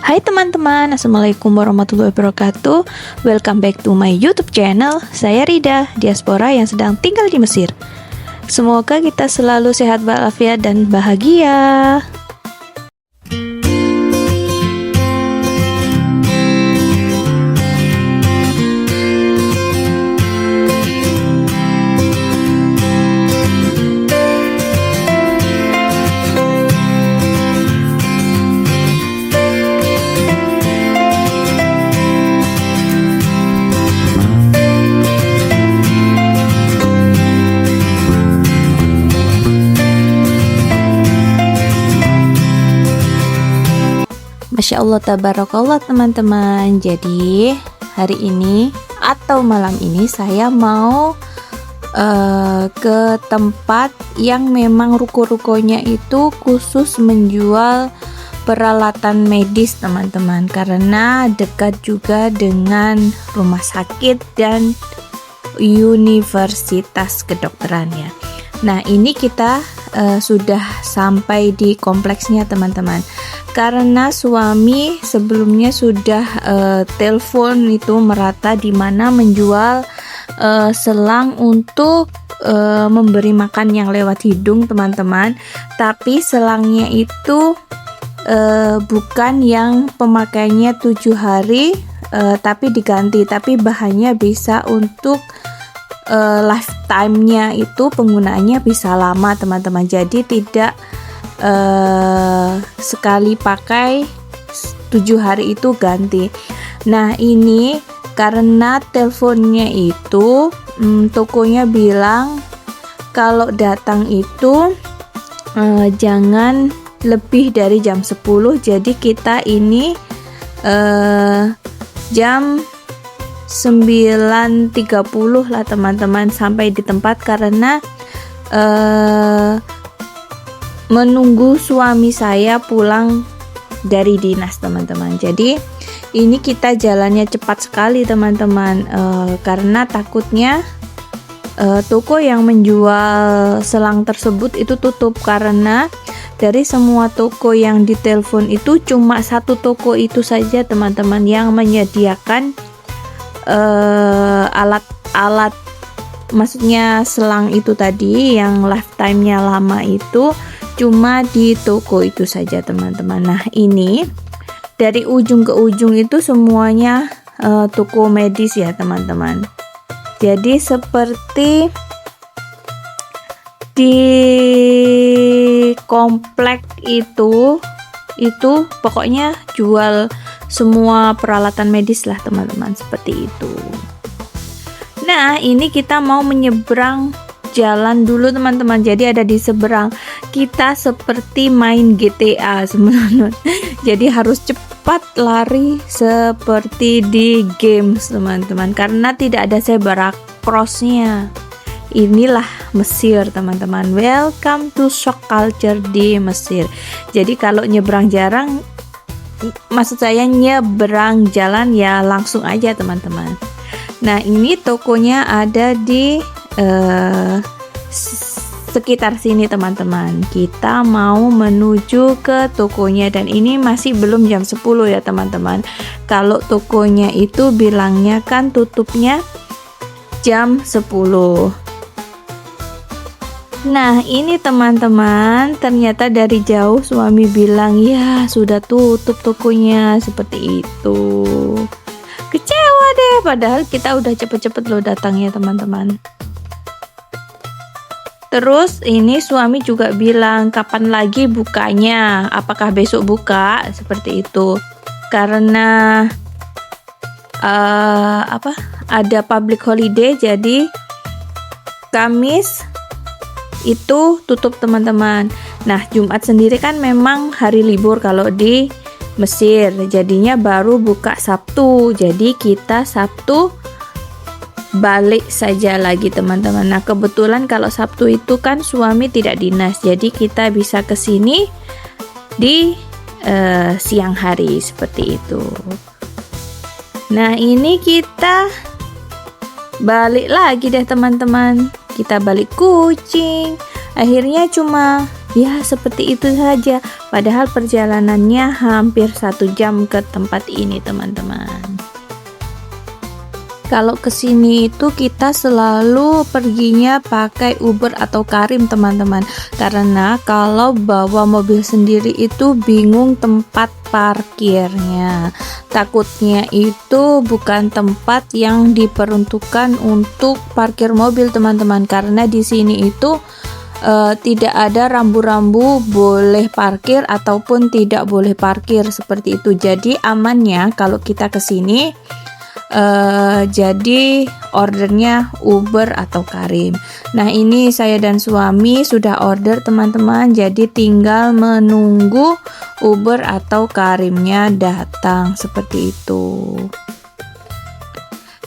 Hai teman-teman, Assalamualaikum warahmatullahi wabarakatuh. Welcome back to my YouTube channel. Saya Rida, diaspora yang sedang tinggal di Mesir. Semoga kita selalu sehat walafiat dan bahagia. Masya Allah, tabarakallah teman-teman. Jadi hari ini atau malam ini saya mau ke tempat yang memang ruko-rukonya itu khusus menjual peralatan medis teman-teman, karena dekat juga dengan rumah sakit dan universitas kedokteran ya. Nah, ini kita sudah sampai di kompleksnya teman-teman, karena suami sebelumnya sudah telepon itu merata di mana menjual selang untuk memberi makan yang lewat hidung teman-teman, tapi selangnya itu bukan yang pemakaiannya 7 hari tapi diganti, tapi bahannya bisa untuk lifetime-nya itu penggunaannya bisa lama teman-teman, jadi tidak sekali pakai 7 hari itu ganti. Nah, ini karena teleponnya itu tokonya bilang kalau datang itu jangan lebih dari jam 10, jadi kita ini jam 9.30 lah teman-teman sampai di tempat, karena menunggu suami saya pulang dari dinas teman-teman. Jadi ini kita jalannya cepat sekali teman-teman, karena takutnya toko yang menjual selang tersebut itu tutup, karena dari semua toko yang ditelepon itu cuma satu toko itu saja teman-teman yang menyediakan alat-alat, maksudnya selang itu tadi yang lifetime-nya lama itu cuma di toko itu saja teman-teman. Nah, ini dari ujung ke ujung itu semuanya toko medis ya teman-teman. Jadi seperti di komplek itu pokoknya jual semua peralatan medis lah teman-teman, seperti itu. Nah, ini kita mau menyeberang jalan dulu teman-teman, jadi ada di seberang. Kita seperti main GTA sebenarnya, jadi harus cepat lari seperti di games teman-teman, karena tidak ada zebra crossnya. Inilah Mesir teman-teman, welcome to shock culture di Mesir. Jadi kalau nyebrang jarang, maksud saya nyebrang jalan ya langsung aja teman-teman. Nah, ini tokonya ada di sekitar sini teman-teman. Kita mau menuju ke tokonya, dan ini masih belum jam 10 ya teman-teman. Kalau tokonya itu bilangnya kan tutupnya jam 10. Nah, ini teman-teman, ternyata dari jauh suami bilang ya sudah tutup tokonya, seperti itu. Kecewa deh, padahal kita udah cepet-cepet loh datangnya teman-teman. Terus ini suami juga bilang kapan lagi bukanya, apakah besok buka, seperti itu. Karena ada public holiday, jadi Kamis itu tutup teman-teman. Nah, Jumat sendiri kan memang hari libur kalau di Mesir, jadinya baru buka Sabtu. Jadi kita Sabtu balik saja lagi teman-teman. Nah, kebetulan kalau Sabtu itu kan suami tidak dinas, jadi kita bisa kesini di siang hari, seperti itu. Nah, ini kita balik lagi deh teman-teman. Kita balik kucing. Akhirnya cuma Ya, seperti itu saja. Padahal perjalanannya hampir 1 jam ke tempat ini, teman-teman. Kalau kesini itu kita selalu perginya pakai Uber atau Careem, teman-teman. Karena kalau bawa mobil sendiri itu bingung tempat parkirnya. Takutnya itu bukan tempat yang diperuntukkan untuk parkir mobil, teman-teman. Karena di sini itu tidak ada rambu-rambu boleh parkir ataupun tidak boleh parkir seperti itu. Jadi amannya kalau kita kesini jadi ordernya Uber atau Careem. Nah, ini saya dan suami sudah order, teman-teman. Jadi tinggal menunggu Uber atau Careemnya datang seperti itu.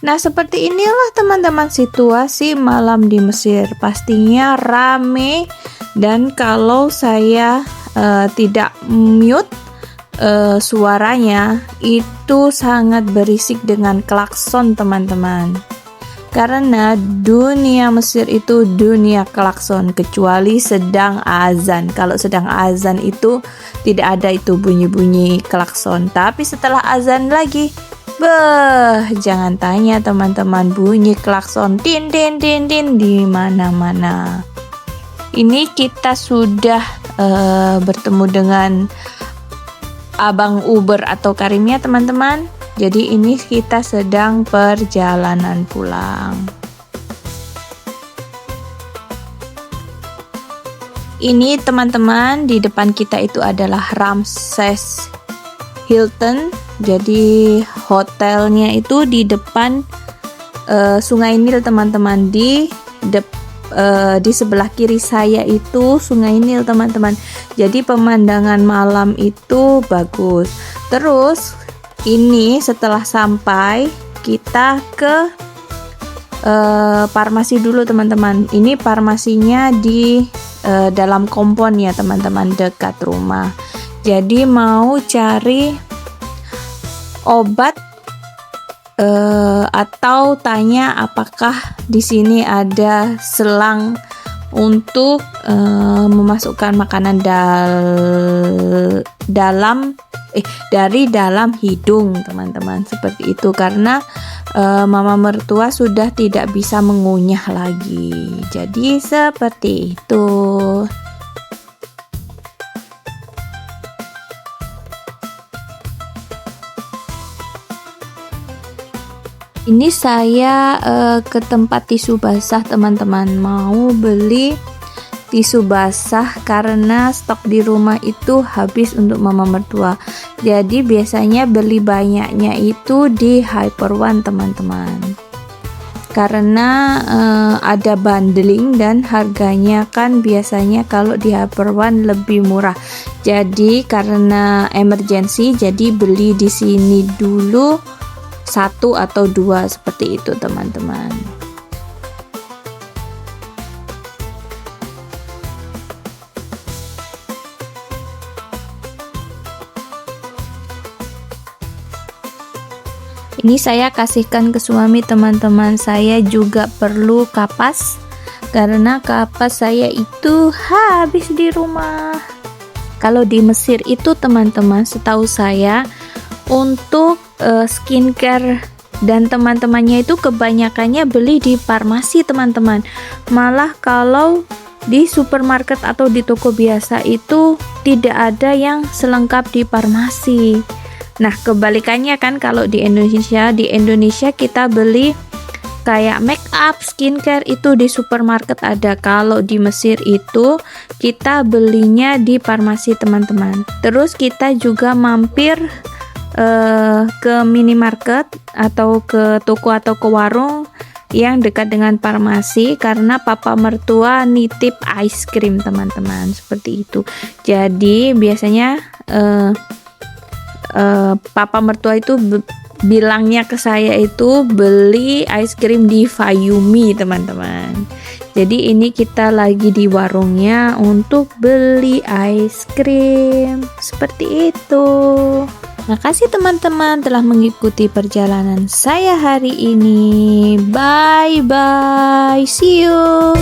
Nah, seperti inilah teman-teman situasi malam di Mesir. Pastinya rame, dan kalau saya tidak mute suaranya itu sangat berisik dengan klakson, teman-teman. Karena dunia Mesir itu dunia klakson, kecuali sedang azan. Kalau sedang azan itu tidak ada itu bunyi-bunyi klakson. Tapi setelah azan lagi, jangan tanya teman-teman, bunyi klakson tin tin tin tin di mana-mana. Ini kita sudah bertemu dengan abang Uber atau Careemnya, teman-teman. Jadi ini kita sedang perjalanan pulang. Ini teman-teman, di depan kita itu adalah Ramses Hilton. Jadi hotelnya itu di depan Sungai Nil, teman-teman. Di sebelah kiri saya itu Sungai Nil, teman-teman. Jadi pemandangan malam itu bagus. Terus ini setelah sampai kita ke farmasi dulu, teman-teman. Ini farmasinya di dalam kompon ya, teman-teman, dekat rumah. Jadi mau cari obat atau tanya apakah di sini ada selang untuk memasukkan makanan dari dalam hidung, teman-teman, seperti itu. Karena mama mertua sudah tidak bisa mengunyah lagi. Jadi seperti itu. Ini saya ke tempat tisu basah, teman-teman. Mau beli tisu basah karena stok di rumah itu habis untuk mama mertua. Jadi biasanya beli banyaknya itu di Hyper One, teman-teman. Karena ada bundling dan harganya kan biasanya kalau di Hyper One lebih murah. Jadi karena emergency, jadi beli di sini dulu 1 atau 2 seperti itu, teman-teman. Ini saya kasihkan ke suami, teman-teman. Saya juga perlu kapas karena kapas saya itu habis di rumah. Kalau di Mesir itu, teman-teman, setahu saya untuk skincare dan teman-temannya itu kebanyakannya beli di farmasi, teman-teman. Malah kalau di supermarket atau di toko biasa itu tidak ada yang selengkap di farmasi. Nah, kebalikannya kan kalau di Indonesia kita beli kayak make up, skincare itu di supermarket ada. Kalau di Mesir itu kita belinya di farmasi, teman-teman. Terus kita juga mampir ke minimarket atau ke toko atau ke warung yang dekat dengan farmasi karena papa mertua nitip ice cream, teman-teman, seperti itu. Jadi biasanya papa mertua itu bilangnya ke saya itu beli ice cream di Fayumi, teman-teman. Jadi ini kita lagi di warungnya untuk beli ice cream seperti itu. Makasih teman-teman telah mengikuti perjalanan saya hari ini. Bye bye, see you.